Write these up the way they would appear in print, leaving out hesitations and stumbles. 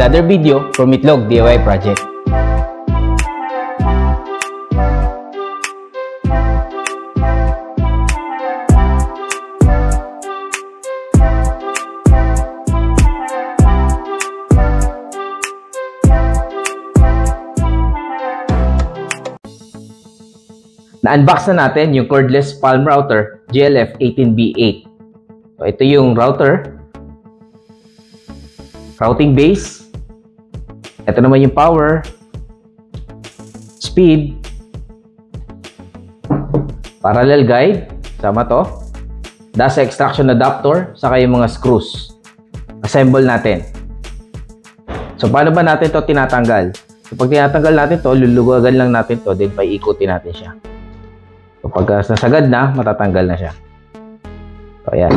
another video from Itlog DIY Project. Na-unbox na natin yung cordless palm router GLF18B8. So, ito yung router, routing base. Ito naman yung power, speed, parallel guide, sama to, dasa extraction adapter, saka yung mga screws. Assemble natin. So, paano ba natin to tinatanggal? So, pag tinatanggal natin to, luluwagan lang natin to, then paikutin natin siya. So, pagka nasagad na, matatanggal na siya. So, ayan.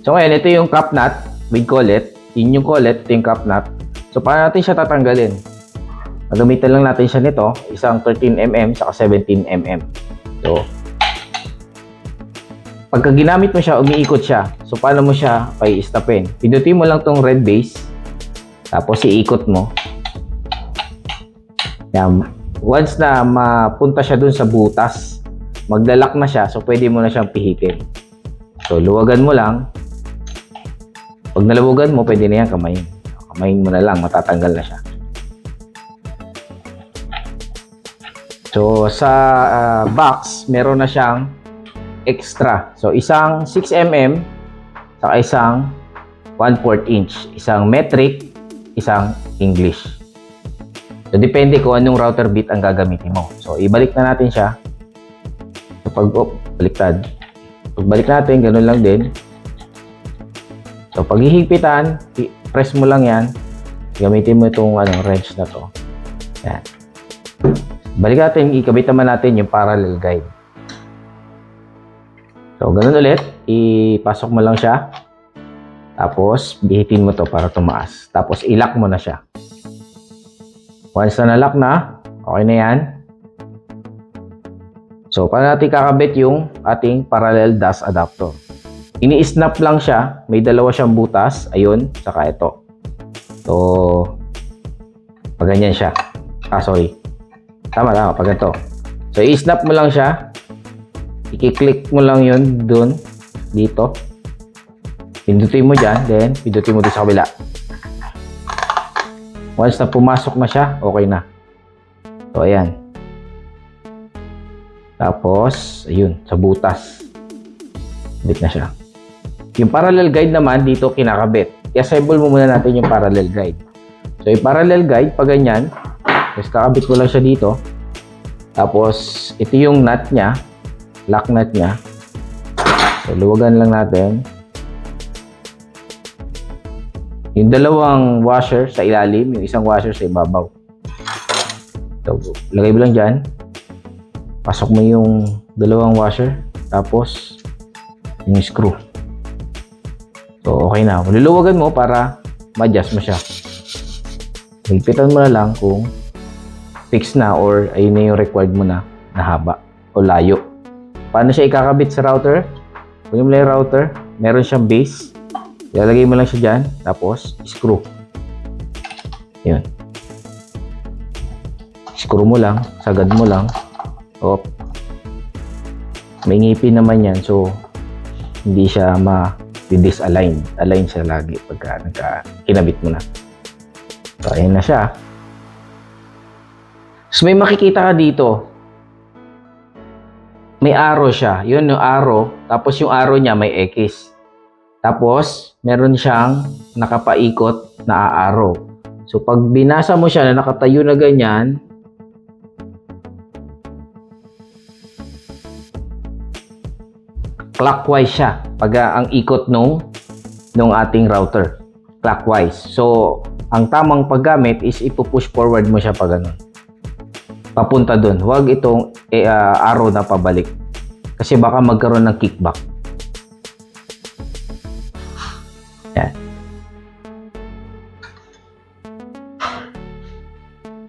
So, ngayon, ito yung cap nut with collet. Yun yung collet, ito yung cap nut. So, paano natin siya tatanggalin? Magamitan lang natin siya nito, isang 13mm saka 17mm. So, pagka ginamit mo siya, umiikot siya. So, paano mo siya i-stopin? Pindutin mo lang tong red base, tapos iikot mo. Yan. Once na mapunta siya dun sa butas, maglalak na siya, so pwede mo na siyang pihikin. So, luwagan mo lang. Pag nalawagan mo, pwede na yan kamayin. Kamayin mo na lang, matatanggal na siya. So, sa box, meron na siyang extra. So, isang 6mm, saka isang 1/4 inch. Isang metric, isang English. So, depende kung anong router bit ang gagamitin mo. So, ibalik na natin siya. So, baliktad. Pagbalik natin, ganun lang din. So, pag hihigpitan, press mo lang yan. Gamitin mo itong wrench na to. Yan. Balik natin, ikabit naman natin yung parallel guide. So, ganun ulit. Ipasok mo lang siya. Tapos, bihitin mo to para tumaas. Tapos, ilock mo na siya. Once na nalock na, okay na yan. So, paano natin kakabit yung ating parallel DAS adapter? Ini-snap lang siya. May dalawa siyang butas. Ayun, saka ito. So, pag ganyan siya. Sorry. Tama, pag ito. So, i-snap mo lang siya. I-click mo lang yun dun, dito. Pindutin mo dyan, then pindutin mo dito sa kabila. Once na pumasok na siya, okay na. So, ayan. Tapos, ayun, sa butas. Bit na siya. Yung parallel guide naman, dito kinakabit. I-assemble mo muna natin yung parallel guide. So, yung parallel guide, pag ganyan, tapos kakabit mo lang siya dito. Tapos, ito yung nut niya, lock nut niya. So, luwagan lang natin. Yung dalawang washer sa ilalim, yung isang washer sa ibabaw. So, lagay mo lang dyan. Pasok mo yung dalawang washer. Tapos, yung screw. So, okay na. Luluwagan mo para ma-adjust mo siya. Higpitan mo na lang kung fix na or ayun na yung required mo na haba o layo. Paano siya ikakabit sa router? Kunin mo lang yung router. Meron siyang base. Ilalagay mo lang siya dyan, tapos screw. Yun. Screw mo lang, sagad mo lang. Op. May ngipin naman yan, so hindi siya ma-disalign. Align siya lagi pagka kinabit mo na. So, ayan na siya. So, may makikita ka dito. May arrow siya. Yun yung arrow. Tapos yung arrow niya may X. Tapos, meron siyang nakapaikot na arrow. So, pag binasa mo siya na nakatayo na ganyan, clockwise siya. Pag ang ikot nung ating router. Clockwise. So, ang tamang paggamit is ipupush forward mo siya pag ganun. Papunta dun. Huwag itong arrow na pabalik. Kasi baka magkaroon ng kickback. Yan.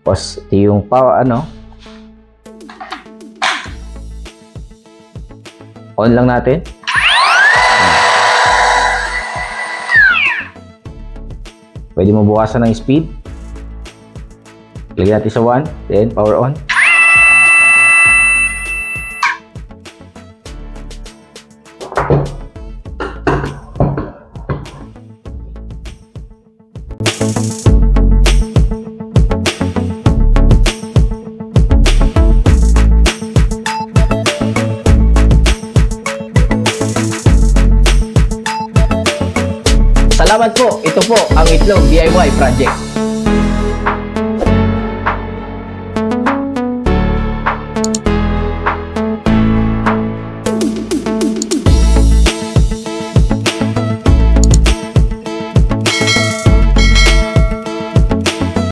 Tapos, ito yung on lang natin. Pwede mo bukasan ng speed. Lagyan natin sa 1, then power on. Salamat po. Ito po ang Itlog DIY project.